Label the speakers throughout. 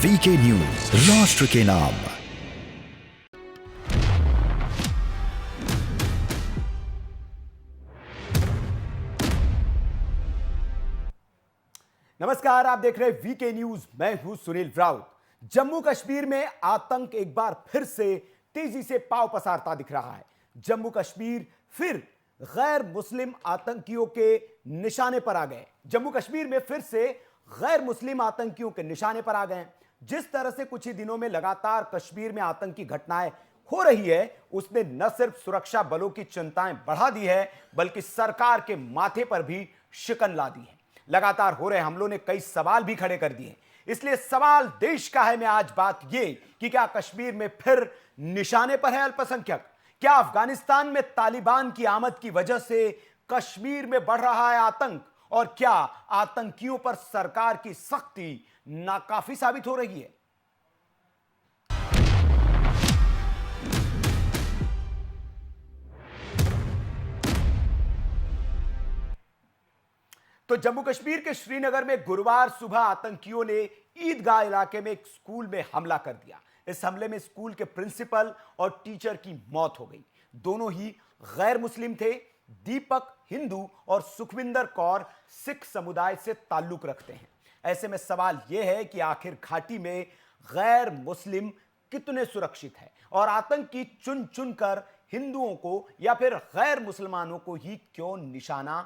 Speaker 1: VK news, राष्ट्र के नाम।
Speaker 2: नमस्कार, आप देख रहे हैं वीके न्यूज। मैं हूं सुनील राउत। जम्मू कश्मीर में आतंक एक बार फिर से तेजी से पांव पसारता दिख रहा है। जम्मू कश्मीर फिर गैर मुस्लिम आतंकियों के निशाने पर आ गए। जम्मू कश्मीर में फिर से गैर मुस्लिम आतंकियों के निशाने पर आ गए। जिस तरह से कुछ ही दिनों में लगातार कश्मीर में आतंकी घटनाएं हो रही है, उसने न सिर्फ सुरक्षा बलों की चिंताएं बढ़ा दी है, बल्कि सरकार के माथे पर भी शिकन ला दी है। लगातार हो रहे हमलों ने कई सवाल भी खड़े कर दिए। इसलिए सवाल देश का है। मैं आज बात ये कि क्या कश्मीर में फिर निशाने पर है अल्पसंख्यक? क्या अफगानिस्तान में तालिबान की आमद की वजह से कश्मीर में बढ़ रहा है आतंक? और क्या आतंकियों पर सरकार की सख्ती नाकाफी साबित हो रही है? तो जम्मू कश्मीर के श्रीनगर में गुरुवार सुबह आतंकियों ने ईदगाह इलाके में एक स्कूल में हमला कर दिया। इस हमले में स्कूल के प्रिंसिपल और टीचर की मौत हो गई। दोनों ही गैर मुस्लिम थे। दीपक हिंदू और सुखविंदर कौर सिख समुदाय से ताल्लुक रखते हैं। ऐसे में सवाल यह है कि आखिर घाटी में गैर मुस्लिम कितने सुरक्षित है और आतंकी चुन चुनकर हिंदुओं को या फिर गैर मुसलमानों को ही क्यों निशाना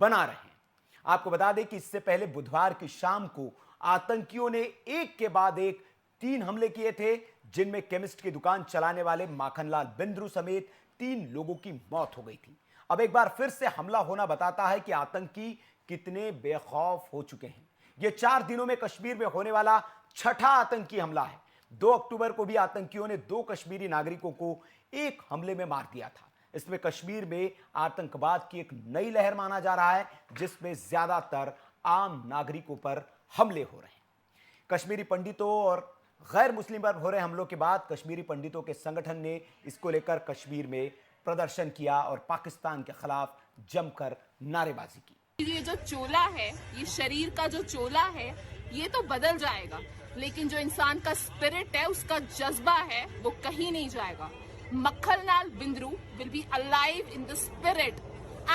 Speaker 2: बना रहे हैं? आपको बता दें कि इससे पहले बुधवार की शाम को आतंकियों ने एक के बाद एक 3 हमले किए थे, जिनमें केमिस्ट की दुकान चलाने वाले माखनलाल बिंद्रू समेत 3 लोगों की मौत हो गई थी। अब एक बार फिर से हमला होना बताता है कि आतंकी कितने बेखौफ हो चुके हैं। यह 4 दिनों में कश्मीर में होने वाला छठा आतंकी हमला है। 2 अक्टूबर को भी आतंकियों ने 2 कश्मीरी नागरिकों को एक हमले में मार दिया था। इसमें कश्मीर में आतंकवाद की एक नई लहर माना जा रहा है, जिसमें ज्यादातर आम नागरिकों पर हमले हो रहे हैं। कश्मीरी पंडितों और गैर मुस्लिम पर हो रहे हमलों के बाद कश्मीरी पंडितों के संगठन ने इसको लेकर कश्मीर में प्रदर्शन किया और पाकिस्तान के खिलाफ जमकर नारेबाजी की।
Speaker 3: ये जो चोला है, ये शरीर का जो चोला है, ये तो बदल जाएगा, लेकिन जो इंसान का स्पिरिट है, उसका जज्बा है, वो कहीं नहीं जाएगा। Makhanlal Bindru will be alive in the spirit.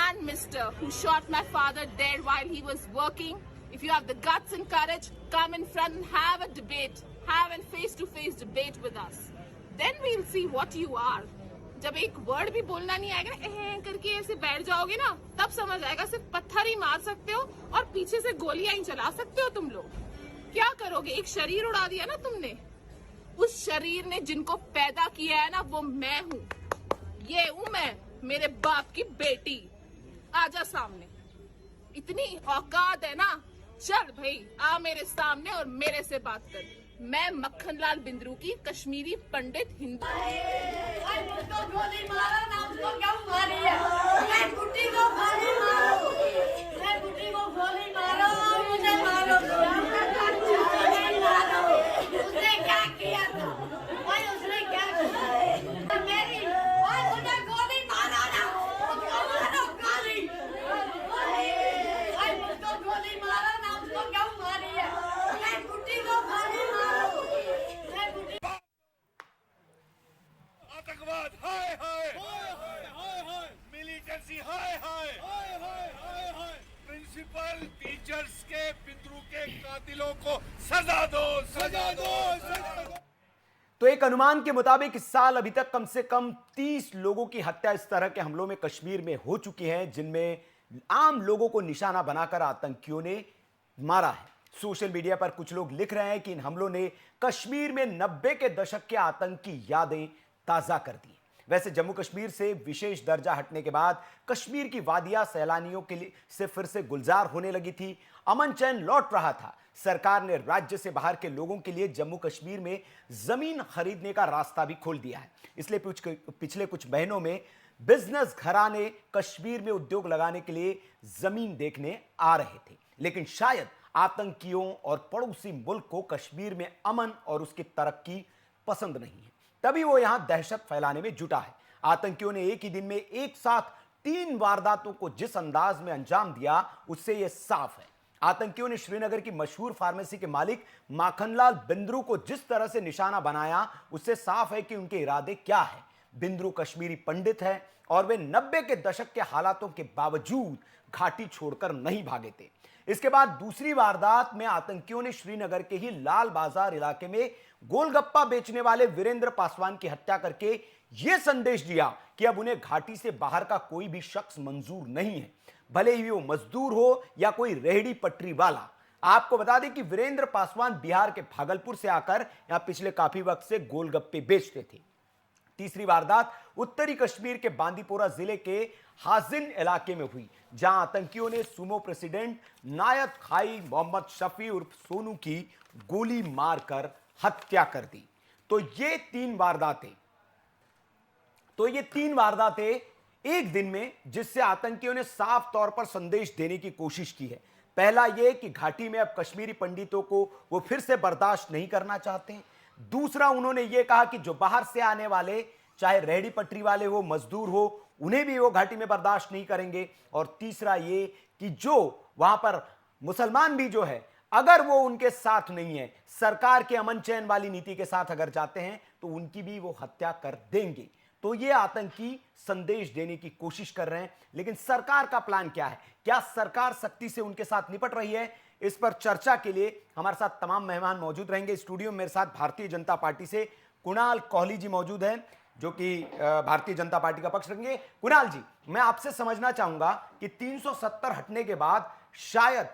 Speaker 3: And Mr. who shot my father dead while he was working, if you have the guts and courage, come in front and have a debate, have a face-to-face debate with us. Then we'll see what you are. जब एक word भी बोलना नहीं आएगा ना, करके ऐसे बैठ जाओगे ना, तब समझ आएगा सिर्फ पत्थर ही मार सकते हो और पीछे से गोलियां ही चला सकते हो तुम लोग। क्या करोगे? एक शरीर उड़ा दिया ना तुमने। उस शरीर ने जिनको पैदा किया है ना, वो मैं हूँ। ये हूँ मैं, मेरे बाप की बेटी। आजा सामने, इतनी औकात है ना, चल भाई आ मेरे सामने और मेरे से बात कर। मैं मक्खनलाल बिंद्रू की कश्मीरी पंडित हिंदू।
Speaker 4: आतंकवाद हाय हाय हाय हाय हाय, मिलिटेंसी हाय हाय हाय हाय हाय हाय, प्रिंसिपल टीचर्स के बिंद्रू के कातिलों को सजा दो, सजा दो, सजा दो।
Speaker 2: तो एक अनुमान के मुताबिक इस साल अभी तक कम से कम 30 लोगों की हत्या इस तरह के हमलों में कश्मीर में हो चुकी है, जिनमें आम लोगों को निशाना बनाकर आतंकियों ने मारा है। सोशल मीडिया पर कुछ लोग लिख रहे हैं कि इन हमलों ने कश्मीर में 90 के दशक के आतंक की यादें ताजा कर दी। वैसे जम्मू कश्मीर से विशेष दर्जा हटने के बाद कश्मीर की वादियां सैलानियों के लिए से फिर से गुलजार होने लगी थी। अमन चैन लौट रहा था। सरकार ने राज्य से बाहर के लोगों के लिए जम्मू कश्मीर में जमीन खरीदने का रास्ता भी खोल दिया है। इसलिए पिछले कुछ महीनों में बिजनेस घराने कश्मीर में उद्योग लगाने के लिए जमीन देखने आ रहे थे, लेकिन शायद आतंकियों और पड़ोसी मुल्क को कश्मीर में अमन और उसकी तरक्की पसंद नहीं है, तभी वो यहां दहशत फैलाने में जुटा है। आतंकियों ने एक ही दिन में एक साथ 3 वारदातों को जिस अंदाज में अंजाम दिया, उससे यह साफ है आतंकियों ने श्रीनगर की मशहूर फार्मेसी के मालिक माखनलाल बिंद्रू को जिस तरह से निशाना बनाया, उससे साफ है कि उनके इरादे क्या है। बिंद्रू कश्मीरी पंडित है और वे 90 के दशक के हालातों के बावजूद घाटी छोड़कर नहीं भागे थे। इसके बाद दूसरी वारदात में आतंकियों ने श्रीनगर के ही लाल बाजार इलाके में गोलगप्पा बेचने वाले वीरेंद्र पासवान की हत्या करके यह संदेश दिया कि अब उन्हें घाटी से बाहर का कोई भी शख्स मंजूर नहीं है, भले ही वो मजदूर हो या कोई रेहड़ी पटरी वाला। आपको बता दें कि वीरेंद्र पासवान बिहार के भागलपुर से आकर यहां पिछले काफी वक्त से गोलगप्पे बेचते थे। तीसरी वारदात उत्तरी कश्मीर के बांदीपोरा जिले के हाजिन इलाके में हुई, जहां आतंकियों ने सूमो प्रेसिडेंट नायत खाई मोहम्मद शफी उर्फ सोनू की गोली मारकर हत्या कर दी। तो ये तीन वारदातें एक दिन में, जिससे आतंकियों ने साफ तौर पर संदेश देने की कोशिश की है। पहला यह कि घाटी में अब कश्मीरी पंडितों को वो फिर से बर्दाश्त नहीं करना चाहते। दूसरा, उन्होंने ये कहा कि जो बाहर से आने वाले, चाहे रेहड़ी पटरी वाले हो, मजदूर हो, उन्हें भी वो घाटी में बर्दाश्त नहीं करेंगे। और तीसरा ये कि जो वहां पर मुसलमान भी जो है, अगर वो उनके साथ नहीं है, सरकार के अमन चैन वाली नीति के साथ अगर जाते हैं, तो उनकी भी वो हत्या कर देंगे। तो ये आतंकी संदेश देने की कोशिश कर रहे हैं। लेकिन सरकार का प्लान क्या है? क्या सरकार सख्ती से उनके साथ निपट रही है? इस पर चर्चा के लिए हमारे साथ तमाम मेहमान मौजूद रहेंगे। स्टूडियो में मेरे साथ भारतीय जनता पार्टी से कुणाल कोहली जी मौजूद हैं, जो कि भारतीय जनता पार्टी का पक्ष रखेंगे। कुणाल जी, मैं आपसे समझना चाहूंगा कि 370 हटने के बाद शायद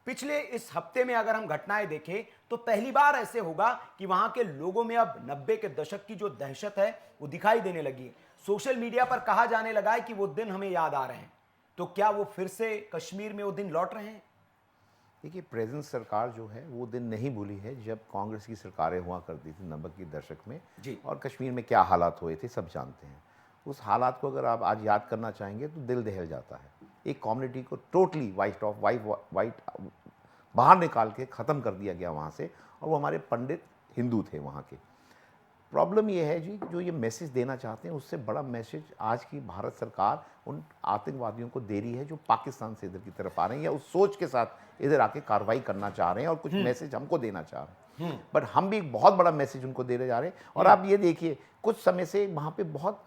Speaker 2: पिछले इस हफ्ते में अगर हम घटनाएं देखें तो पहली बार ऐसे होगा कि वहां के लोगों में अब 90 के दशक की जो दहशत है वो दिखाई देने लगी है। सोशल मीडिया पर कहा जाने लगा है कि वो दिन हमें याद आ रहे हैं। तो क्या वो फिर से कश्मीर में वो दिन लौट रहे हैं?
Speaker 5: देखिए, प्रेजेंट सरकार जो है वो दिन नहीं भूली है जब कांग्रेस की सरकारें हुआ करती थी 90 के दशक में
Speaker 2: जी।
Speaker 5: और कश्मीर में क्या हालात हुए थे सब जानते हैं। उस हालात को अगर आप आज याद करना चाहेंगे तो दिल दहल जाता है। एक कम्युनिटी को टोटली वाइट बाहर निकाल के ख़त्म कर दिया गया वहाँ से, और वो हमारे पंडित हिंदू थे वहाँ के। प्रॉब्लम ये है जी, जो ये मैसेज देना चाहते हैं उससे बड़ा मैसेज आज की भारत सरकार उन आतंकवादियों को दे रही है जो पाकिस्तान से इधर की तरफ आ रहे हैं या उस सोच के साथ इधर आके कार्रवाई करना चाह रहे हैं और कुछ मैसेज हमको देना चाह रहे हैं। बट हम भी एक बहुत बड़ा मैसेज उनको दे जा रहे हैं। और आप ये देखिए, कुछ समय से वहाँ पे बहुत,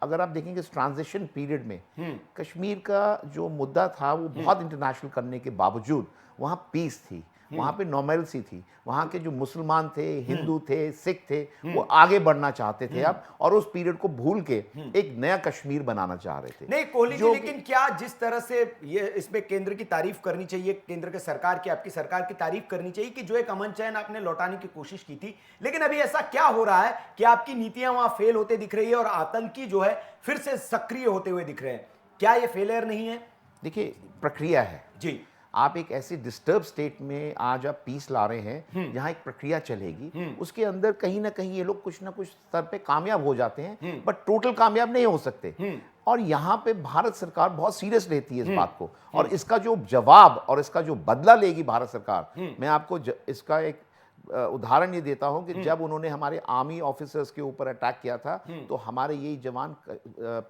Speaker 5: अगर आप देखेंगे इस ट्रांजिशन पीरियड में कश्मीर का जो मुद्दा था वो बहुत इंटरनेशनल करने के बावजूद वहाँ पीस थी, वहाँ पे नॉर्मलसी थी। वहाँ के जो मुसलमान थे, हिंदू थे, सिख थे, वो आगे बढ़ना चाहते थे अब, और उस पीरियड को भूल के एक नया कश्मीर बनाना चाह रहे थे।
Speaker 2: नहीं कोहली जी, लेकिन क्या जिस तरह से ये इसमें केंद्र की तारीफ करनी चाहिए, केंद्र के सरकार की, आपकी सरकार की तारीफ करनी चाहिए कि जो एक अमन चैन आपने लौटाने की कोशिश की थी, लेकिन अभी ऐसा क्या हो रहा है कि आपकी नीतियां वहां फेल होते दिख रही है और आतंकी जो है फिर से सक्रिय होते हुए दिख रहे हैं? क्या ये फेलियर नहीं है?
Speaker 5: देखिए, प्रक्रिया है
Speaker 2: जी।
Speaker 5: आप एक ऐसी डिस्टर्ब स्टेट में आज आप पीस ला रहे हैं जहां एक प्रक्रिया चलेगी, उसके अंदर कहीं ना कहीं ये लोग कुछ ना कुछ स्तर पे कामयाब हो जाते हैं, बट टोटल कामयाब नहीं हो सकते। और यहाँ पे भारत सरकार बहुत सीरियस लेती है इस बात को, और इसका जो जवाब और इसका जो बदला लेगी भारत सरकार, मैं आपको इसका एक उदाहरण ये देता हूं कि जब उन्होंने हमारे आर्मी ऑफिसर्स के ऊपर अटैक किया था तो हमारे यही जवान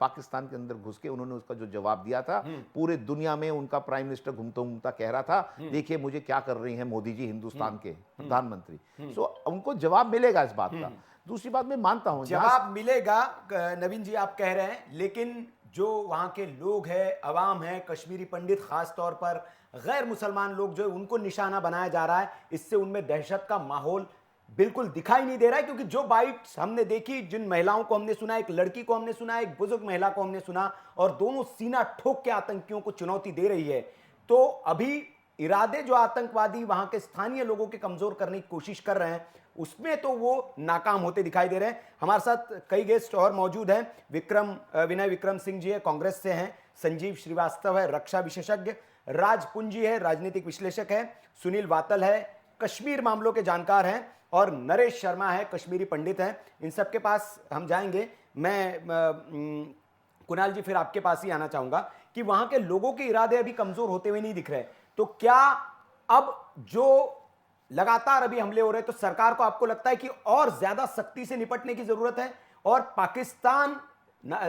Speaker 5: पाकिस्तान के अंदर घुस के उन्होंने उसका जो जवाब दिया था, पूरे दुनिया में उनका प्राइम मिनिस्टर घूमता घूमता कह रहा था, देखिए मुझे क्या कर रही हैं मोदी जी, हिंदुस्तान के प्रधानमंत्री। सो उनको जवाब मिलेगा इस बात का। दूसरी बात मैं मानता हूं,
Speaker 2: जवाब मिलेगा नवीन जी, आप कह रहे हैं, लेकिन जो वहां के लोग हैं, अवाम है, कश्मीरी पंडित खास तौर पर, गैर मुसलमान लोग जो है उनको निशाना बनाया जा रहा है। इससे उनमें दहशत का माहौल बिल्कुल दिखाई नहीं दे रहा है, क्योंकि जो बाइट्स हमने देखी, जिन महिलाओं को हमने सुना, एक लड़की को हमने सुना, एक बुजुर्ग महिला को हमने सुना, और दोनों सीना ठोक के आतंकियों को चुनौती दे रही है। तो अभी इरादे जो आतंकवादी वहां के स्थानीय लोगों के कमजोर करने की कोशिश कर रहे हैं, उसमें तो वो नाकाम होते दिखाई दे रहे हैं। हमारे साथ कई गेस्ट और मौजूद हैं। विनय विक्रम सिंह जी है, कांग्रेस से हैं। संजीव श्रीवास्तव है, रक्षा विशेषज्ञ। राज पुंजी है, राजनीतिक विश्लेषक है। सुनील वातल है, कश्मीर मामलों के जानकार हैं। और नरेश शर्मा है, कश्मीरी पंडित हैं। इन सबके पास हम जाएंगे। मैं कुणाल जी फिर आपके पास ही आना चाहूंगा कि वहां के लोगों के इरादे अभी कमजोर होते हुए नहीं दिख रहे, तो क्या अब जो लगातार अभी हमले हो रहे हैं, तो सरकार को आपको लगता है कि और ज्यादा सख्ती से निपटने की जरूरत है? और पाकिस्तान,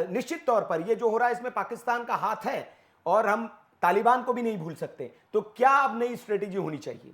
Speaker 2: निश्चित तौर पर ये जो हो रहा है इसमें पाकिस्तान का हाथ है, और हम तालिबान को भी नहीं भूल सकते, तो क्या अब नई स्ट्रेटेजी होनी चाहिए?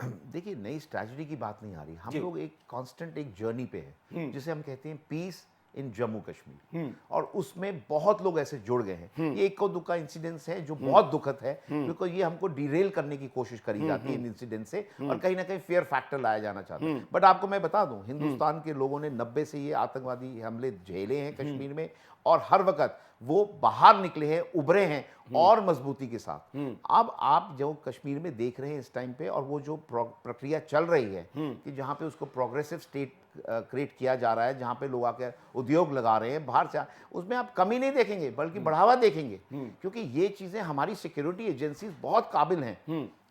Speaker 5: देखिए, नई स्ट्रैटेजी की बात नहीं आ रही, हम
Speaker 2: जी।
Speaker 5: लोग एक कांस्टेंट एक जर्नी पे है जिसे हम कहते हैं पीस इन जम्मू कश्मीर, और उसमें बहुत लोग ऐसे जुड़ गए हैं। ये एक दुखा इंसिडेंस है जो बहुत दुखद है, बिकॉज ये हमको डिरेल करने की कोशिश करी जाती है इन इंसिडेंट से, और कहीं ना कहीं फेयर फैक्टर लाया जाना चाहता है। बट आपको मैं बता दूं, हिंदुस्तान के लोगों ने 90 से ये आतंकवादी हमले झेले हैं कश्मीर में, और हर वक्त वो बाहर निकले हैं, उभरे हैं और मजबूती के साथ। अब आप जो कश्मीर में देख रहे हैं इस टाइम पे, और वो जो प्रक्रिया चल रही है कि जहाँ पे उसको प्रोग्रेसिव स्टेट क्रिएट किया जा रहा है, जहाँ पे लोग आकर उद्योग लगा रहे हैं बाहर से, उसमें आप कमी नहीं देखेंगे बल्कि बढ़ावा देखेंगे, क्योंकि ये चीजें हमारी सिक्योरिटी एजेंसीज बहुत काबिल हैं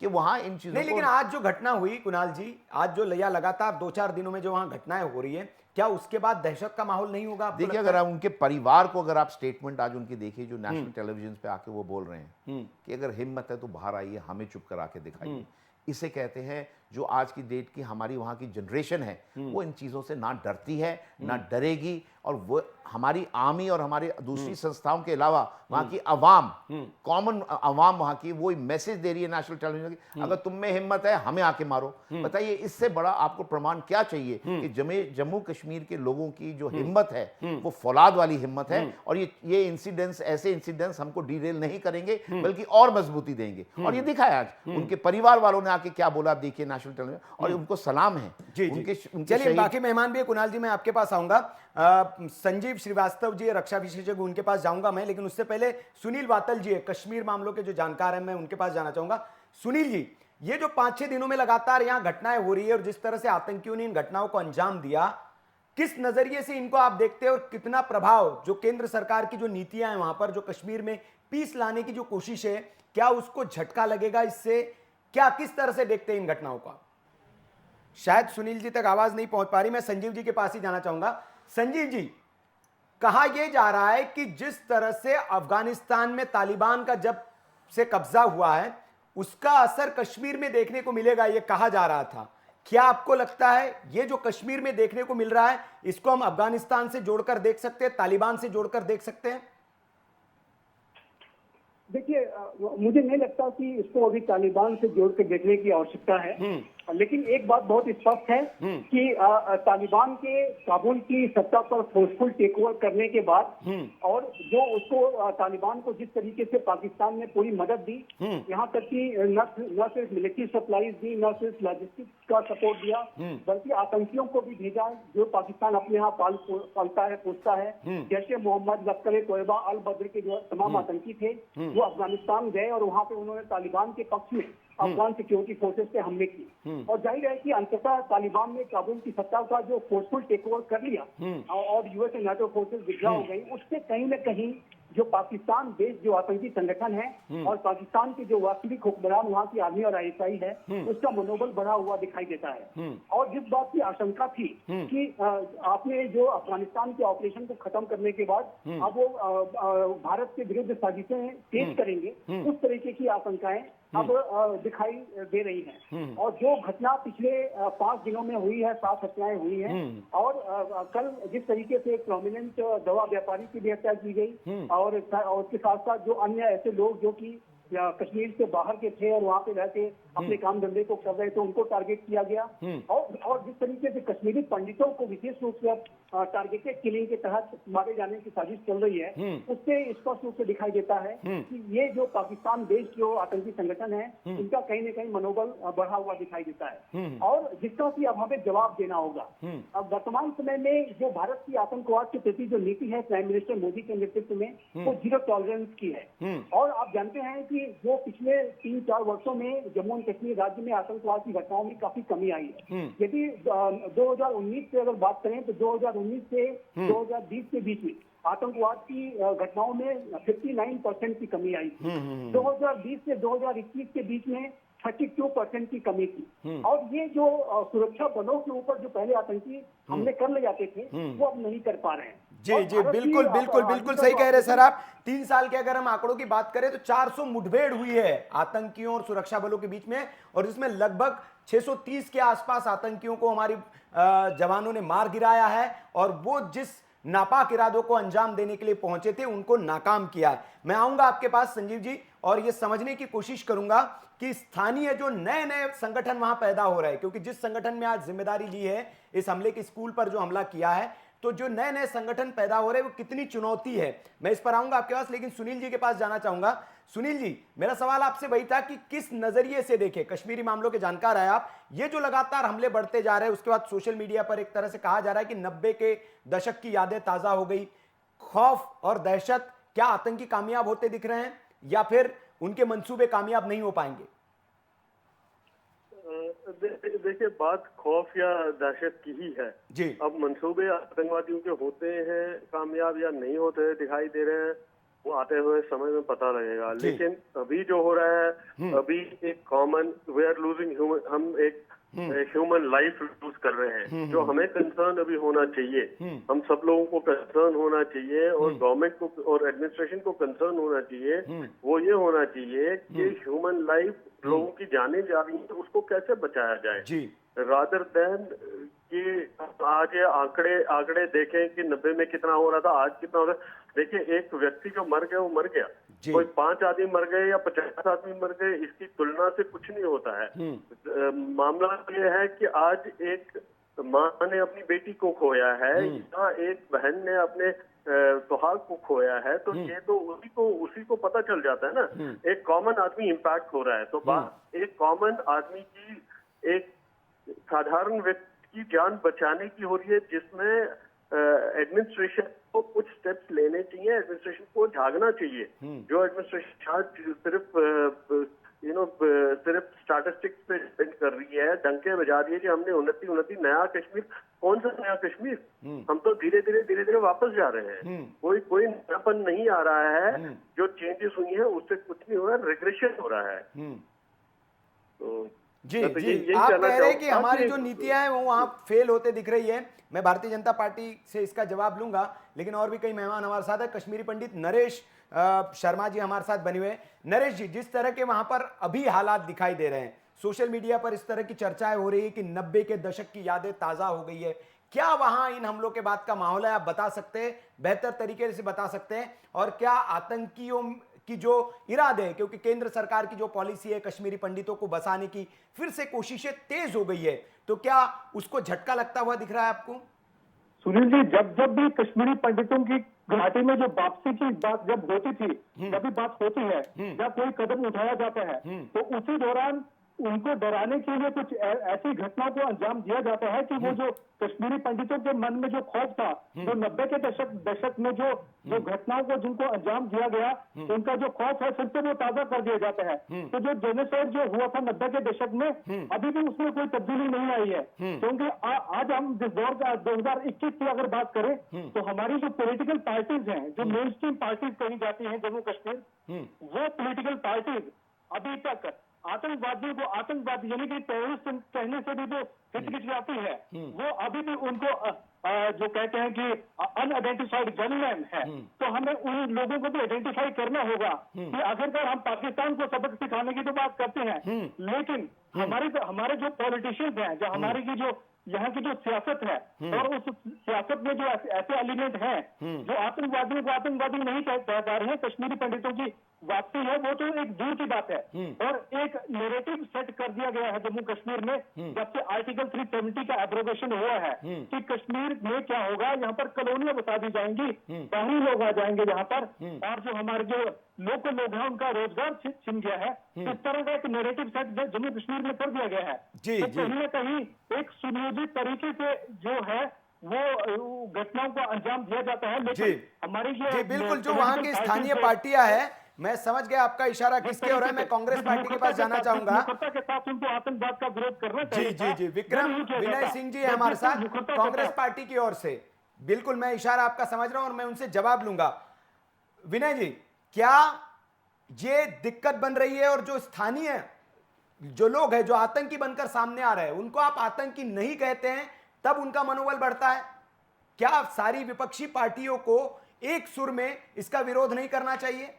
Speaker 5: कि वहाँ इन चीजों
Speaker 2: नहीं, लेकिन आज जो घटना हुई कुणाल जी, आज जो लगातार 2-4 दिनों में जो वहां घटनाएं हो रही है, क्या उसके बाद दहशत का माहौल नहीं होगा? आपको
Speaker 5: देखिए,
Speaker 2: लगता
Speaker 5: अगर
Speaker 2: है?
Speaker 5: आप उनके परिवार को अगर आप स्टेटमेंट आज उनकी देखिए, जो नेशनल टेलीविजन पे आके वो बोल रहे हैं कि अगर हिम्मत है तो बाहर आइए, हमें चुप करा के दिखाइए। इसे कहते हैं जो आज की डेट की हमारी वहाँ की जनरेशन है, वो इन चीज़ों से ना डरती है ना डरेगी, और वो हमारी आर्मी और हमारी दूसरी संस्थाओं के अलावा वहाँ की अवाम, कॉमन अवाम वहाँ की, वो मैसेज दे रही है नेशनल टेलीविजन की, अगर तुम में हिम्मत है हमें आके मारो। बताइए, इससे बड़ा आपको प्रमाण क्या चाहिए कि जम्मू कश्मीर के लोगों की जो हिम्मत है वो फौलाद वाली हिम्मत है, और ये इंसिडेंट्स, ऐसे इंसिडेंट्स हमको डिरेल नहीं करेंगे बल्कि और मजबूती देंगे। और ये दिखाया आज उनके परिवार वालों ने आके क्या बोला, देखिए नेशनल टेलीविजन, और उनको सलाम है।
Speaker 2: जी
Speaker 5: उनके
Speaker 2: चलिए,
Speaker 5: शहीद-
Speaker 2: बाकी मेहमान भी है। कुणाल जी, मैं आपके पास आऊंगा। संजीव श्रीवास्तव जी रक्षा विशेषज्ञ, उनके पास जाऊंगा मैं, लेकिन उससे पहले सुनील वातल जी है, कश्मीर मामलों के जो जानकार हैं, मैं उनके पास जाना चाहूंगा। सुनील जी, ये जो 5-6 दिनों में लगातार यहां घटनाएं हो रही है और जिस तरह से आतंकियों ने इन घटनाओं को अंजाम दिया, किस नजरिए से इनको आप देखते हैं, और कितना प्रभाव जो केंद्र सरकार की जो नीतियां हैं वहां पर, जो कश्मीर में पीस लाने की जो कोशिश है, क्या उसको झटका लगेगा इससे? क्या किस तरह से देखते हैं इन घटनाओं का? शायद सुनील जी तक आवाज नहीं पहुंच पा रही, मैं संजीव जी के पास ही जाना चाहूंगा। संजीव जी, कहा यह जा रहा है कि जिस तरह से अफगानिस्तान में तालिबान का जब से कब्जा हुआ है, उसका असर कश्मीर में देखने को मिलेगा, यह कहा जा रहा था। क्या आपको लगता है ये जो कश्मीर में देखने को मिल रहा है, इसको हम अफगानिस्तान से जोड़कर देख सकते हैं, तालिबान से जोड़कर देख सकते हैं?
Speaker 6: देखिए, मुझे नहीं लगता कि इसको अभी तालिबान से जोड़ के देखने की आवश्यकता है, लेकिन एक बात बहुत स्पष्ट है कि तालिबान के काबुल की सत्ता पर फोर्सफुल टेक ओवर करने के बाद, और जो उसको तालिबान को जिस तरीके से पाकिस्तान ने पूरी मदद दी, यहाँ तक कि न सिर्फ मिलिट्री सप्लाईज दी, न सिर्फ लॉजिस्टिक्स का सपोर्ट दिया, बल्कि आतंकियों को भी भेजा जो पाकिस्तान अपने यहाँ पालता है, पोसता है। जैसे मोहम्मद, लश्कर तोयबा, अल बद्र के जो तमाम आतंकी थे, वो अफगानिस्तान गए और वहाँ पे उन्होंने तालिबान के पक्ष में अफगान सिक्योरिटी फोर्सेस पे हमले किए, और जाहिर है कि अंततः तालिबान ने काबुल की सत्ता का जो फोर्सफुल टेक ओवर कर लिया और US and NATO forces withdraw हो गई, उससे कहीं न कहीं जो पाकिस्तान बेस्ड जो आतंकी संगठन है और पाकिस्तान के जो वास्तविक हुक्मरान वहाँ की आर्मी और आईएसआई है, उसका मनोबल बढ़ा हुआ दिखाई देता है। और जिस बात की आशंका थी कि आपने जो अफगानिस्तान के ऑपरेशन को खत्म करने के बाद अब वो भारत के विरुद्ध साजिशें तेज करेंगे, उस तरीके की आशंकाएं अब दिखाई दे रही हैं। और जो घटना पिछले 5 दिनों में हुई है, 7 हत्याएं हुई हैं, और कल जिस तरीके से एक प्रोमिनेंट दवा व्यापारी की भी हत्या की गई, और उसके साथ साथ जो अन्य ऐसे लोग जो कि कश्मीर से बाहर के थे और वहाँ पे रहते अपने काम धंधे को कर रहे थे, उनको टारगेट किया गया, और जिस तरीके से कश्मीरी पंडितों को विशेष रूप से टारगेटेड किलिंग के तहत मारे जाने की साजिश चल रही है, उससे स्पष्ट रूप से दिखाई देता है कि ये जो पाकिस्तान बेस्ड जो आतंकी संगठन है, इनका कहीं न कहीं मनोबल बढ़ा हुआ दिखाई देता है, और जिसका कि अब हमें जवाब देना होगा। अब वर्तमान समय में जो भारत की आतंकवाद के प्रति जो नीति है प्राइम मिनिस्टर मोदी के नेतृत्व में, वो 0 टॉलरेंस की है। और आप जानते हैं कि जो पिछले 3-4 वर्षों में जम्मू एंड कश्मीर राज्य में आतंकवाद की घटनाओं में काफी कमी आई है। यदि 2019 से अगर बात करें तो 2019 से 2020 के बीच में आतंकवाद की घटनाओं में 59% की कमी आई थी। 2020 से 2021 के बीच में 32% की कमी थी। और ये जो सुरक्षा बलों के ऊपर जो पहले आतंकी हमले कर ले जाते थे, वो अब नहीं कर पा रहे हैं।
Speaker 2: जी जी, बिल्कुल बिल्कुल बिल्कुल सही कह रहे सर आप। 3 साल के अगर हम आंकड़ों की बात करें तो 400 मुठभेड़ हुई है आतंकियों और सुरक्षा बलों के बीच में, और इसमें लगभग 630 के आसपास आतंकियों को हमारी जवानों ने मार गिराया है। और वो जिस नापाक इरादों को अंजाम देने के लिए पहुंचे थे, उनको नाकाम किया है। मैं आऊंगा आपके पास संजीव जी और यह समझने की कोशिश करूंगा कि स्थानीय जो नए नए संगठन वहां पैदा हो रहे हैं, क्योंकि जिस संगठन में आज जिम्मेदारी ली है इस हमले की, स्कूल पर जो हमला किया है, तो जो नए नए संगठन पैदा हो रहे हैं वो कितनी चुनौती है, मैं इस पर आऊंगा आपके पास। लेकिन सुनील जी के पास जाना चाहूंगा। सुनील जी, मेरा सवाल आपसे वही था कि किस नजरिए से देखें, कश्मीरी मामलों के जानकार है आप, ये जो लगातार हमले बढ़ते जा रहे हैं, उसके बाद सोशल मीडिया पर एक तरह से कहा जा रहा है कि 90 के दशक की यादें ताजा हो गई, खौफ और दहशत, क्या आतंकी कामयाब होते दिख रहे हैं या फिर उनके मंसूबे कामयाब नहीं हो पाएंगे?
Speaker 7: देखिए, बात खौफ या दहशत की ही है
Speaker 2: जी।
Speaker 7: अब मंसूबे आतंकवादियों के होते हैं कामयाब या नहीं होते दिखाई दे रहे हैं, वो आते हुए समय में पता लगेगा। लेकिन अभी जो हो रहा है, अभी एक कॉमन, वी आर लूजिंग, हम एक ह्यूमन लाइफ लूज कर रहे हैं, जो हमें कंसर्न अभी होना चाहिए। हम सब लोगों को कंसर्न होना चाहिए और गवर्नमेंट को और एडमिनिस्ट्रेशन को कंसर्न होना चाहिए। वो ये होना चाहिए कि ह्यूमन लाइफ, लोगों की जाने जा रही है, उसको कैसे बचाया जाए, रादर देन कि आज ये आंकड़े देखें कि 90 में कितना हो रहा था, आज कितना हो रहा है। देखिए, एक व्यक्ति जो मर गया वो मर गया, कोई 5 आदमी मर गए या 50 आदमी मर गए, इसकी तुलना से कुछ नहीं होता है। मामला ये है कि आज एक माँ ने अपनी बेटी को खोया है या एक बहन ने अपने सुहाग को खोया है, तो ये तो उसी को पता चल जाता है ना। एक कॉमन आदमी इम्पैक्ट हो रहा है, तो बात एक कॉमन आदमी की, एक साधारण व्यक्ति की जान बचाने की हो रही है, जिसमें एडमिनिस्ट्रेशन को कुछ स्टेप्स लेने चाहिए, एडमिनिस्ट्रेशन को जागना चाहिए। जो एडमिनिस्ट्रेशन आज सिर्फ स्टैटिस्टिक्स पे डिपेंड कर रही है, डंके बजा रही है कि हमने उन्नति, नया कश्मीर, कौन सा नया कश्मीर? हम तो धीरे धीरे वापस जा रहे हैं। कोई नयापन नहीं आ रहा है। जो चेंजेस हुई है उससे कुछ नहीं हो रहा है, रिग्रेशन हो रहा है। तो
Speaker 2: जी, आप कह रहे हैं कि हमारी जो नीतियां हैं वो वहां फेल होते दिख रही है। मैं भारतीय जनता पार्टी से इसका जवाब लूंगा, लेकिन और भी कई मेहमान हमारे साथ है। कश्मीरी पंडित नरेश शर्मा जी हमारे साथ बने हुए हैं। नरेश जी, जिस तरह के वहां पर अभी हालात दिखाई दे रहे हैं, सोशल मीडिया पर इस तरह की चर्चाएं हो रही है कि 90 के दशक की यादें ताजा हो गई है, क्या वहां इन हमलों के बाद का माहौल है? आप बता सकते हैं, बेहतर तरीके से बता सकते हैं? और क्या आतंकियों की जो इरादे है, क्योंकि केंद्र सरकार की जो पॉलिसी है कश्मीरी पंडितों को बसाने की, फिर से कोशिशें तेज हो गई है, तो क्या उसको झटका लगता हुआ दिख रहा है आपको?
Speaker 6: सुनील जी, जब भी कश्मीरी पंडितों की घाटी में जो वापसी की बात जब होती थी, जब भी बात होती है, जब कोई कदम उठाया जाता है, तो उसी दौरान उनको डराने के लिए कुछ ऐसी घटनाओं को अंजाम दिया जाता है कि वो जो कश्मीरी पंडितों के मन में जो खौफ था, जो 90 के दशक में जो घटनाओं को जिनको अंजाम दिया गया, उनका जो खौफ है फिर से वो ताजा कर दिया जाता है। तो जो जेनोसाइड जो हुआ था 90 के दशक में, अभी भी उसमें कोई तब्दीली नहीं आई है। क्योंकि आज हम जिस दौर का 2021 की अगर बात करें, तो हमारी जो पॉलिटिकल पार्टीज हैं, जो मेन स्ट्रीम पार्टीज कही जाती हैं जम्मू कश्मीर, वो पॉलिटिकल पार्टीज अभी तक आतंकवादियों को आतंकवादी यानी कि टेररिस्ट कहने से भी जो हिचकिचाती है, वो अभी भी उनको जो कहते हैं कि अनआइडेंटिफाइड गनमैन है। तो हमें उन लोगों को भी आइडेंटिफाई करना होगा कि आखिरकार हम पाकिस्तान को सबक सिखाने की तो बात करते हैं, लेकिन हमारे जो पॉलिटिशियंस हैं, जो हमारी की जो यहाँ की जो सियासत है, और उस सियासत में जो ऐसे एलिमेंट हैं जो आतंकवादियों को आतंकवादी नहीं कह रहे हैं, कश्मीरी पंडितों की वापसी है वो तो एक दूर की बात है। और एक नैरेटिव सेट कर दिया गया है जम्मू कश्मीर में, जब से आर्टिकल 370 का एब्रोगेशन हुआ है, कि कश्मीर में क्या होगा, यहाँ पर कॉलोनियां बता दी जाएंगी, बाहरी लोग आ जाएंगे यहाँ पर, और जो हमारे जो लोकल लोग हैं उनका रोजगार छिन गया है। इस तरह का एक नैरेटिव सेट जम्मू कश्मीर में कर दिया गया है। तो कहीं न कहीं एक सुनियोजित तरीके से जो है वो घटनाओं को अंजाम दिया जाता है। लेकिन हमारी जो
Speaker 2: बिल्कुल जो वहां की स्थानीय पार्टियां हैं, मैं समझ गया आपका इशारा किसके हो रहा है। मैं कांग्रेस पार्टी के पास जाना चाहूंगा।
Speaker 6: के साथ उनको आतंकवाद का विरोध करना चाहिए।
Speaker 2: जी, विक्रम विनय सिंह जी है हमारे साथ कांग्रेस पार्टी की ओर से। बिल्कुल, मैं इशारा आपका समझ रहा हूं और मैं उनसे जवाब लूंगा। विनय जी, क्या ये दिक्कत बन रही है, और जो स्थानीय जो लोग हैं जो आतंकी बनकर सामने आ रहे हैं, उनको आप आतंकी नहीं कहते हैं, तब उनका मनोबल बढ़ता है? क्या सारी विपक्षी पार्टियों को एक सुर में इसका विरोध नहीं करना चाहिए?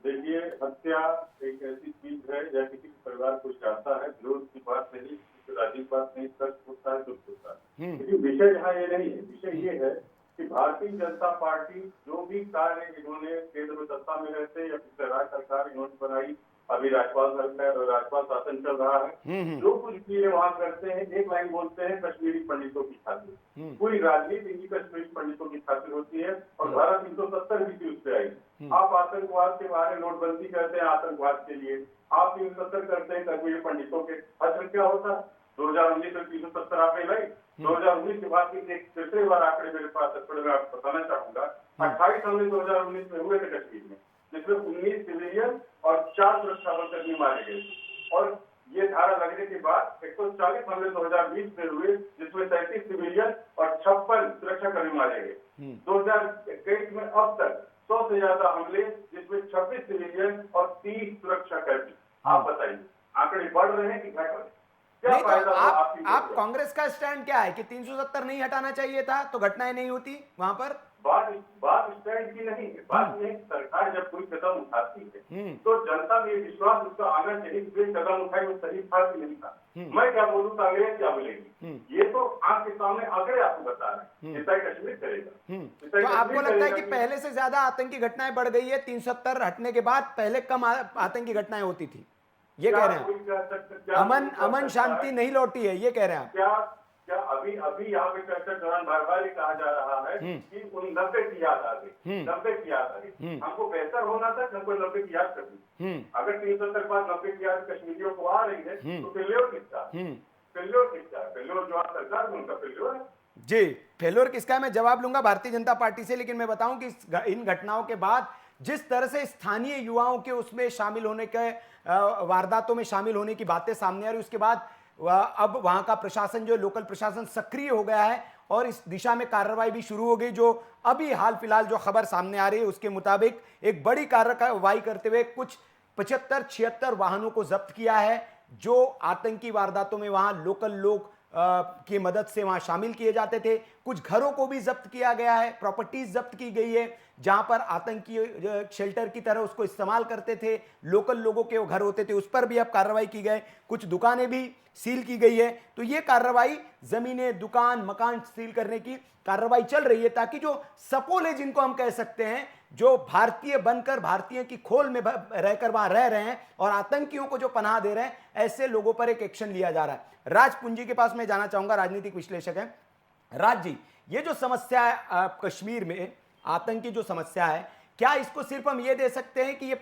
Speaker 7: देखिए, हत्या एक ऐसी चीज है या किसी परिवार को चाहता है, विरोध की बात नहीं, राजनीतिक बात नहीं, सच होता है, दुख होता है। लेकिन विषय यहाँ ये नहीं है। विषय ये है
Speaker 8: भारतीय जनता पार्टी जो भी कार्य इन्होंने केंद्र में सत्ता में रहते या फिर राज्य सरकार इन्होंने बनाई, अभी राज्यपाल सरकार और राज्यपाल शासन चल रहा है, जो कुछ भी ये वहाँ करते हैं, एक लाइन बोलते हैं कश्मीरी पंडितों की खातिर। पूरी राजनीति इनकी कश्मीरी पंडितों की खातिर होती है और धारा 370 भी उस पर आई। आप आतंकवाद के बारे में नोटबंदी करते हैं आतंकवाद के लिए, आप 370 करते हैं कश्मीरी पंडितों के। अच्छा क्या होता है 2019 में 370 आपने लाई, 2019 के बाद एक तीसरी बार आंकड़े मेरे पास है, थोड़े मैं आपको बताना चाहूंगा। 28 हमले 2019 में हुए थे कश्मीर में, जिसमें 19 सिविलियन और 4 सुरक्षा बल कर्मी मारे गए और ये धारा लगने के बाद 140 हमले 2020 में हुए, जिसमें 37 सिविलियन और 56 सुरक्षा कर्मी मारे गए। 2021 में अब तक 100 से ज्यादा हमले, जिसमें 26 सिविलियन और 30 सुरक्षा कर्मी। आप बताइए आंकड़े बढ़ रहे हैं कि घट रहे हैं?
Speaker 2: नहीं, तो आप कांग्रेस का स्टैंड क्या है कि 370 नहीं हटाना चाहिए था तो घटनाएं नहीं होती वहां पर?
Speaker 8: बात स्टैंड की नहीं है, बात में सरकार जब कोई कदम उठाती है तो जनता में विश्वास उसका आना चाहिए कि कदम उठाए वो सही था कि नहीं था। मैं क्या बोलूँ तो अंग्रेज क्या बोलेगी, ये तो आंख के सामने आंकड़े आपको बता रहे हैं। इतना कश्मीर करेगा।
Speaker 2: तो आपको लगता है कि पहले से ज्यादा आतंकी घटनाएं बढ़ गई है 370 हटने के बाद? पहले कम आतंकी घटनाएं होती थी, ये कह रहे हैं? अमन शांति नहीं लौटी है, ये कह रहे हैं आप?
Speaker 8: क्या अभी यहाँ पे चर्चा के दौरान बार बार कहा जा रहा है कि उन 90 की याद आ गई, 90 की याद आ गई। हमको बेहतर होना था, हमको 90 की याद करनी। अगर 370 के बाद 90 की याद कश्मीरियों को आ रही है तो फेल्योर किसका? फेल्योर जो आप सरकार में उनका फेल्योर है।
Speaker 2: जी, फेल्योर किसका है मैं जवाब लूंगा भारतीय जनता पार्टी से, लेकिन मैं बताऊं कि इन घटनाओं के बाद जिस तरह से स्थानीय युवाओं के उसमें शामिल होने के वारदातों में शामिल होने की बातें सामने आ रही, उसके बाद अब वहां का प्रशासन जो लोकल प्रशासन सक्रिय हो गया है और इस दिशा में कार्रवाई भी शुरू हो गई। जो अभी हाल फिलहाल जो खबर सामने आ रही है उसके मुताबिक एक बड़ी कार्रवाई करते हुए कुछ 75-76 वाहनों को जब्त किया है जो आतंकी वारदातों में वहां लोकल लोग की मदद से वहां शामिल किए जाते थे। कुछ घरों को भी जब्त किया गया है, प्रॉपर्टीज जब्त की गई है जहां पर आतंकी शेल्टर की तरह उसको इस्तेमाल करते थे, लोकल लोगों के वो घर होते थे, उस पर भी अब कार्रवाई की गई। कुछ दुकानें भी सील की गई है। तो ये कार्रवाई जमीनें, दुकान, मकान सील करने की कार्रवाई चल रही है ताकि जो सपोले जिनको हम कह सकते हैं, जो भारतीय बनकर भारतीय की खोल में रहकर वहां रह रहे हैं और आतंकियों को जो पनाह दे रहे हैं, ऐसे लोगों पर एक एक्शन लिया जा रहा है। राज पुंजी के पास मैं जाना चाहूंगा, राजनीतिक विश्लेषक है। राज जी, ये जो समस्या है कश्मीर में आतंकी जो समस्या है, क्या इसको सिर्फ हम ये दे सकते हैं कि ये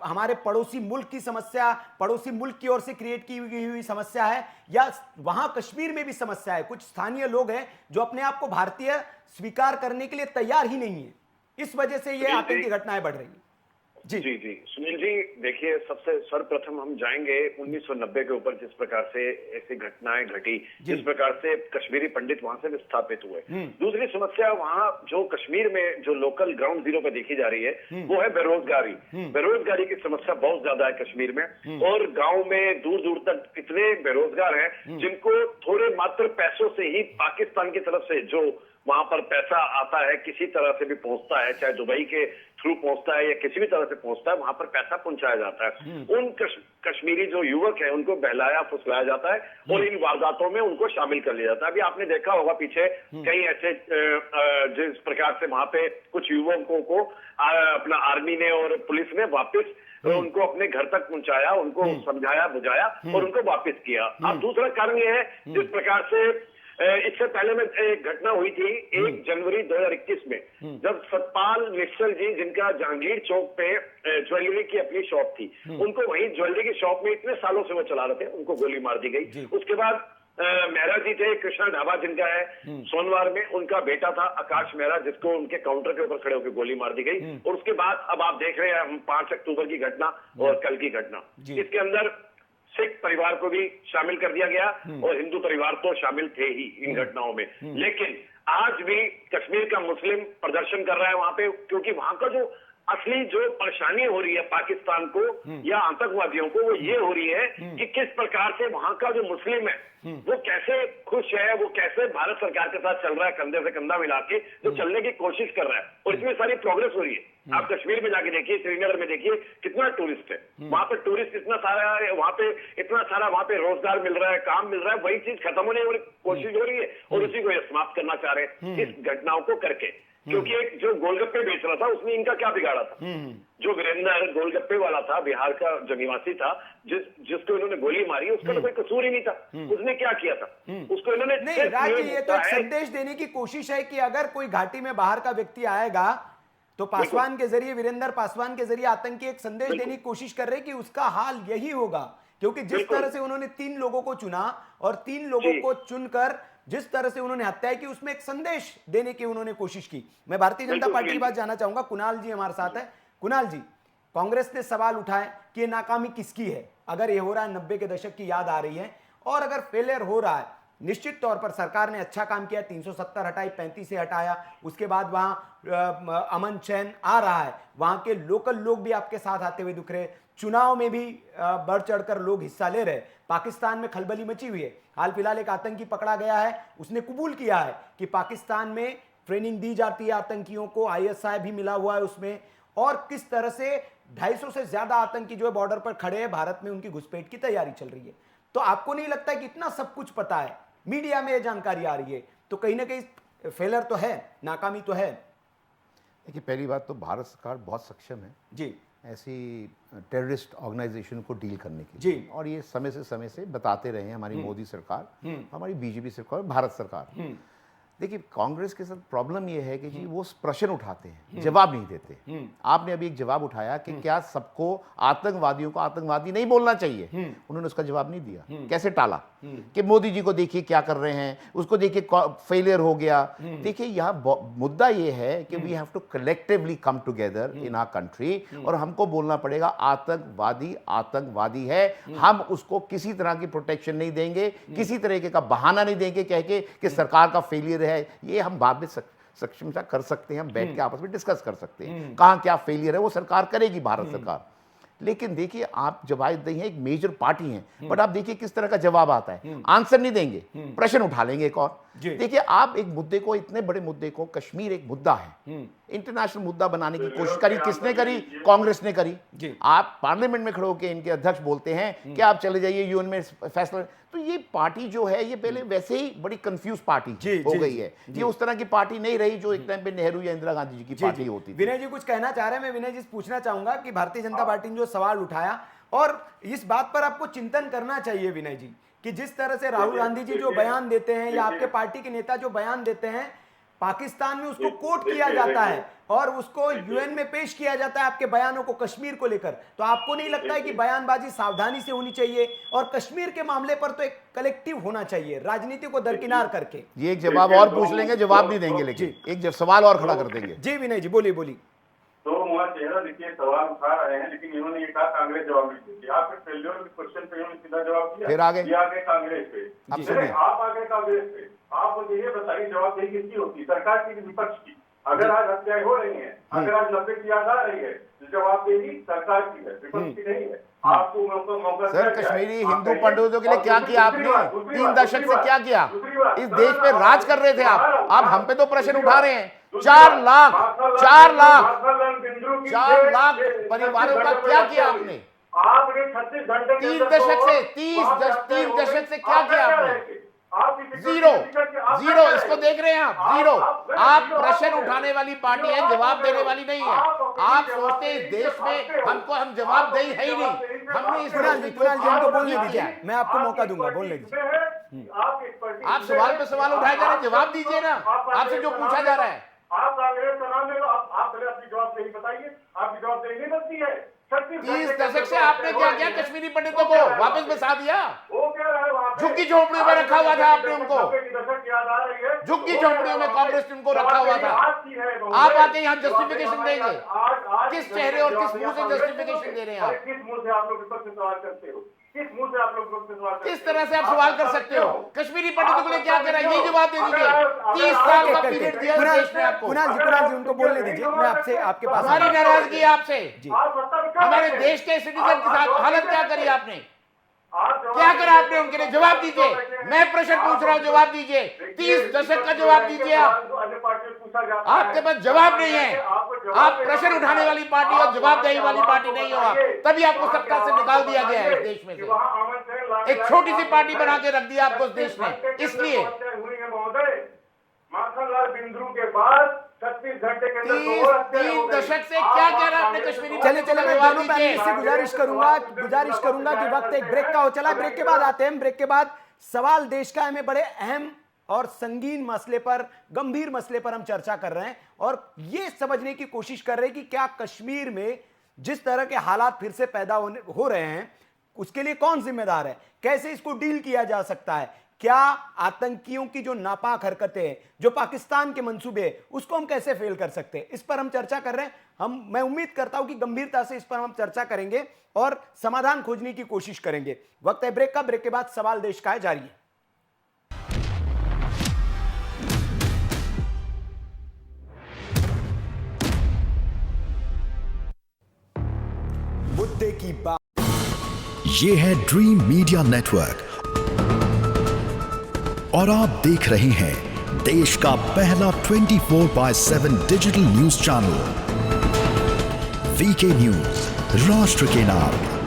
Speaker 2: हमारे पड़ोसी मुल्क की समस्या, पड़ोसी मुल्क की ओर से क्रिएट की हुई समस्या है, या वहां कश्मीर में भी समस्या है? कुछ स्थानीय लोग हैं जो अपने आप को भारतीय स्वीकार करने के लिए तैयार ही नहीं है, इस वजह से ये आतंकी घटनाएं बढ़ रही हैं। जी
Speaker 9: जी सुनील जी, देखिए सबसे सर्वप्रथम हम जाएंगे 1990 के ऊपर, जिस प्रकार से ऐसी घटनाएं घटी, जिस प्रकार से कश्मीरी पंडित वहां से विस्थापित हुए। दूसरी समस्या वहां जो कश्मीर में जो लोकल ग्राउंड जीरो पे देखी जा रही है वो है बेरोजगारी। बेरोजगारी की समस्या बहुत ज्यादा है कश्मीर में, और गाँव में दूर दूर तक इतने बेरोजगार हैं जिनको थोड़े मात्र पैसों से ही पाकिस्तान की तरफ से जो वहां पर पैसा आता है, किसी तरह से भी पहुंचता है, चाहे दुबई के थ्रू पहुंचता है या किसी भी तरह से पहुंचता है, वहां पर पैसा पहुंचाया जाता है। उन कश्मीरी जो युवक है उनको बहलाया फुसलाया जाता है और इन वारदातों में उनको शामिल कर लिया जाता है। अभी आपने देखा होगा पीछे कई ऐसे जिस प्रकार से वहां पे कुछ युवकों को अपना आर्मी ने और पुलिस ने वापस उनको अपने घर तक पहुंचाया, उनको समझाया बुझाया और उनको वापस किया। अब दूसरा कारण यह है जिस प्रकार से इससे पहले में एक घटना हुई थी 1 जनवरी 2021 में, जब सतपाल निश्चल जी, जिनका जहांगीर चौक पे ज्वेलरी की अपनी शॉप थी, उनको वहीं ज्वेलरी की शॉप में इतने सालों से वो चला रहे थे, उनको गोली मार दी गई। उसके बाद मेहरा जी थे, कृष्णा ढाबा जिनका है सोनवार में, उनका बेटा था आकाश मेहरा, जिसको उनके काउंटर के ऊपर खड़े होकर गोली मार दी गई। और उसके बाद अब आप देख रहे हैं हम 5 अक्टूबर की घटना और कल की घटना, इसके अंदर सिख परिवार को भी शामिल कर दिया गया और हिंदू परिवार तो शामिल थे ही इन घटनाओं में। लेकिन आज भी कश्मीर का मुस्लिम प्रदर्शन कर रहा है वहां पे, क्योंकि वहां का जो असली जो परेशानी हो रही है पाकिस्तान को या आतंकवादियों को, वो ये हो रही है कि किस प्रकार से वहां का जो मुस्लिम है वो कैसे खुश है, वो कैसे भारत सरकार के साथ चल रहा है, कंधे से कंधा मिला के जो चलने की कोशिश कर रहा है, और इतनी सारी प्रोग्रेस हो रही है। आप कश्मीर में जाके देखिए, श्रीनगर में देखिए, कितना टूरिस्ट है वहां पे, टूरिस्ट इतना सारा है वहां पे, इतना सारा वहां पे रोजगार मिल रहा है, काम मिल रहा है, वही चीज खत्म होने की कोशिश हो रही है और उसी को ये समाप्त करना चाह रहे हैं इस घटनाओं को करके। क्योंकि एक जो गोलगप्पे बेच रहा था उसने इनका क्या बिगाड़ा था? जो वीरेंद्र गोलगप्पे वाला था, बिहार का जो निवासी था, जिसको इन्होंने गोली मारी, उसका तो कोई कसूर ही नहीं था। उसने क्या किया था? उसको इन्होंने
Speaker 2: नहीं राज जी, ये तो एक संदेश देने की कोशिश है कि अगर कोई घाटी में बाहर का व्यक्ति आएगा तो पासवान के जरिए, वीरेंद्र पासवान के जरिए आतंकी एक संदेश देने की कोशिश कर रहे हैं कि उसका हाल यही होगा। क्योंकि जिस तरह से उन्होंने 3 लोगों को चुना और 3 लोगों को चुनकर जिस तरह से उन्होंने हत्या की, उसमें एक संदेश देने की उन्होंने कोशिश की। मैं भारतीय जनता पार्टी की बात जानना चाहूंगा। कुणाल जी हमारे साथ है। कुणाल जी, कांग्रेस ने सवाल उठाए कि ये नाकामी किसकी है? अगर ये हो रहा है, 90 के दशक की याद आ रही है, और अगर फेलियर हो रहा है, निश्चित तौर पर सरकार ने अच्छा काम किया, 370 हटाई, 35 से हटाया, उसके बाद वहां अमन चैन आ रहा है, वहां के लोकल लोग भी आपके साथ आते हुए दिख रहे, चुनाव में भी बढ़ चढ़कर लोग हिस्सा ले रहे। पाकिस्तान में खलबली मची हुई है। हाल फिलहाल एक आतंकी पकड़ा गया है, उसने कबूल किया है कि पाकिस्तान में ट्रेनिंग दी जाती है आतंकियों को, आईएसआई भी मिला हुआ है उसमें, और किस तरह से 250 से ज्यादा आतंकी जो है बॉर्डर पर खड़े हैं, भारत में उनकी घुसपैठ की तैयारी चल रही है। तो आपको नहीं लगता है कि इतना सब कुछ पता है, मीडिया में यह जानकारी आ रही है, तो कहीं ना कहीं फेलर तो है, नाकामी तो है?
Speaker 5: देखिए, पहली बात तो भारत सरकार बहुत सक्षम है
Speaker 2: जी
Speaker 5: ऐसी टेररिस्ट ऑर्गेनाइजेशन को डील करने की
Speaker 2: जी।
Speaker 5: और ये समय से बताते रहे हैं हमारी मोदी सरकार, हमारी बीजेपी सरकार, भारत सरकार। देखिए, कांग्रेस के साथ प्रॉब्लम ये है कि जी वो प्रश्न उठाते हैं, जवाब नहीं देते। आपने अभी एक जवाब उठाया कि क्या सबको, आतंकवादियों को आतंकवादी नहीं बोलना चाहिए, उन्होंने उसका जवाब नहीं दिया। कैसे टाला कि मोदी जी को देखिए क्या कर रहे हैं, उसको देखिए फेलियर हो गया। देखिए, यहाँ मुद्दा ये है कि we have to collectively come together in our country, और हमको बोलना पड़ेगा आतंकवादी आतंकवादी है, हम उसको किसी तरह की प्रोटेक्शन नहीं देंगे, किसी तरीके का बहाना नहीं देंगे कह के कि सरकार का फेलियर है। ये हम बाद में सक्षमता कर सकते हैं, हम बैठ के आपस में डिस्कस कर सकते हैं कहां क्या फेलियर है, वो सरकार करेगी, भारत सरकार। लेकिन देखिए, आप जवाब देंगे, एक मेजर पार्टी हैं, बट आप देखिए किस तरह का जवाब आता है। आंसर नहीं देंगे, प्रश्न उठा लेंगे एक और। देखिए, आप एक मुद्दे को, इतने बड़े मुद्दे को, कश्मीर एक मुद्दा है, इंटरनेशनल मुद्दा बनाने की कोशिश करी, किसने करी? कांग्रेस ने करी। आप पार्लियामेंट में खड़े होकर इनके अध्यक्ष बोलते हैं कि आप चले जाइए यूएन में फैसला। तो ये पार्टी जो है, ये पहले वैसे ही बड़ी कंफ्यूज पार्टी हो गई है। ये उस तरह की पार्टी नहीं रही जो एक टाइम पे नेहरू या इंदिरा गांधी जी की पार्टी होती थी।
Speaker 2: विनय जी कुछ कहना चाह रहे हैं? मैं विनय जी से पूछना चाहूंगा कि भारतीय जनता पार्टी ने जो सवाल उठाया, और इस बात पर आपको चिंतन करना चाहिए विनय जी, कि जिस तरह से राहुल गांधी जी जो बयान देते हैं या आपके पार्टी के नेता जो बयान देते हैं, पाकिस्तान में उसको कोट किया जाता है और उसको यूएन में पेश किया जाता है आपके बयानों को कश्मीर को लेकर। तो आपको नहीं लगता है कि बयानबाजी सावधानी से होनी चाहिए, और कश्मीर के मामले पर तो एक कलेक्टिव होना चाहिए, राजनीति को दरकिनार करके?
Speaker 5: ये एक जवाब और पूछ लेंगे, जवाब नहीं देंगे, लेकिन एक सवाल और खड़ा कर देंगे।
Speaker 2: जी विनय जी, बोलिए बोलिए।
Speaker 8: तो वहाँ चेहरा देखिए, सवाल उठा रहे हैं, लेकिन इन्होंने ये कहा कांग्रेस जवाब नहीं देती। आप फेलियर के क्वेश्चन पे इन्होंने सीधा जवाब दिया,
Speaker 5: फिर आगे
Speaker 8: कांग्रेस पे। आप आगे कांग्रेस पे, आप मुझे ये बताइए जवाबदेही किसकी होती? सरकार की, विपक्ष की? अगर आज हत्याएं हो रही हैं, अगर आज 90 की याद आ रही है, जवाबदेही सरकार की है, विपक्ष की नहीं है। आपको मौका
Speaker 5: सर, कश्मीरी हिंदू पंडितों के लिए क्या किया आपने? 3 दशक से क्या किया? इस देश पे राज कर रहे थे आप हम पे तो प्रश्न उठा रहे हैं। 4 लाख परिवारों का क्या किया आपने?
Speaker 8: आपने 36 घंटे
Speaker 5: 3 दशक से 3 दशक से क्या किया आपने? जीरो, इसको देख रहे हैं आप, जीरो। आप प्रश्न उठाने वाली पार्टी है, जवाब देने वाली नहीं है। आप सोचते हैं इस देश में हम जवाब दे है ही नहीं, हमने इस
Speaker 2: को बोलने दीजिए, मैं आपको मौका दूंगा, बोलने दीजिए।
Speaker 5: आप सवाल पे सवाल उठाए जा रहे हैं, जवाब दीजिए ना, आपसे जो पूछा जा रहा है।
Speaker 8: आप कांग्रेस का नाम ले लो, आप पहले अपनी जवाबदेही बताइए, आपकी जवाबदेही नहीं बनती है।
Speaker 5: 30 दशक से आपने क्या किया? कश्मीरी पंडितों को वापस बसा दिया,
Speaker 8: वो क्या रहा है वहाँ पे?
Speaker 5: झुग्गी झोपड़ियों में रखा हुआ था आपने उनको, झुग्गी झोपड़ियों में कांग्रेस ने उनको रखा हुआ था। आप आके यहाँ जस्टिफिकेशन देंगे? किस चेहरे और किस मुंह से जस्टिफिकेशन दे रहे हैं आप?
Speaker 8: किस मुंह से आप लोग विपक्ष से सवाल करते हो? किस मुंह से आप लोग विपक्ष से सवाल करते हो?
Speaker 5: किस तरह से आप सवाल कर सकते हो? कश्मीरी पंडितों के लिए क्या कह रहा है, ये जवाब दे दीजिए। 30 साल का पीरियड दिया है देश ने आपको।
Speaker 2: कुणाल जी उनको बोलने दीजिए, मैं आपसे आपके पास
Speaker 5: हमारी नाराजगी आपसे,
Speaker 8: आप
Speaker 5: हमारे देश के सिटीजन के साथ हालत क्या करी आपने, क्या करा आपने उनके लिए? जवाब दीजिए, मैं प्रश्न पूछ रहा हूँ, जवाब दीजिए। 30 दशक का जवाब दीजिए आप। आपके पास जवाब नहीं है, आप प्रश्न उठाने वाली पार्टी और जवाबदेही वाली पार्टी नहीं हो आप, तभी आपको सत्ता से निकाल दिया गया है इस देश में से। एक छोटी सी पार्टी बना के रख दिया आपको इस देश में, इसलिए
Speaker 8: माखनलाल बिंद्रू के बाद 36 घंटे के अंदर
Speaker 5: 3 दशक से क्या कह रहा है आपने कश्मीरी?
Speaker 2: चले मैं दोनों पैनलिस्ट से गुजारिश करूंगा कि वक्त एक ब्रेक का हो चला। ब्रेक के बाद आते हैं, ब्रेक के बाद सवाल देश का हमें बड़े अहम और संगीन मसले पर, गंभीर मसले पर हम चर्चा कर रहे हैं और यह समझने की कोशिश कर रहे हैं कि क्या कश्मीर में जिस तरह के हालात फिर से पैदा हो रहे हैं उसके लिए कौन जिम्मेदार है, कैसे इसको डील किया जा सकता है, क्या आतंकियों की जो नापाक हरकतें हैं, जो पाकिस्तान के मंसूबे हैं, उसको हम कैसे फेल कर सकते हैं, इस पर हम चर्चा कर रहे हैं। मैं उम्मीद करता हूं कि गंभीरता से इस पर हम चर्चा करेंगे और समाधान खोजने की कोशिश करेंगे। वक्त है ब्रेक का, ब्रेक के बाद सवाल देश का है जारी है। मुद्दे की बात।
Speaker 1: ये है ड्रीम मीडिया नेटवर्क और आप देख रहे हैं देश का पहला 24/7 digital news channel VK news, राष्ट्र के नाम।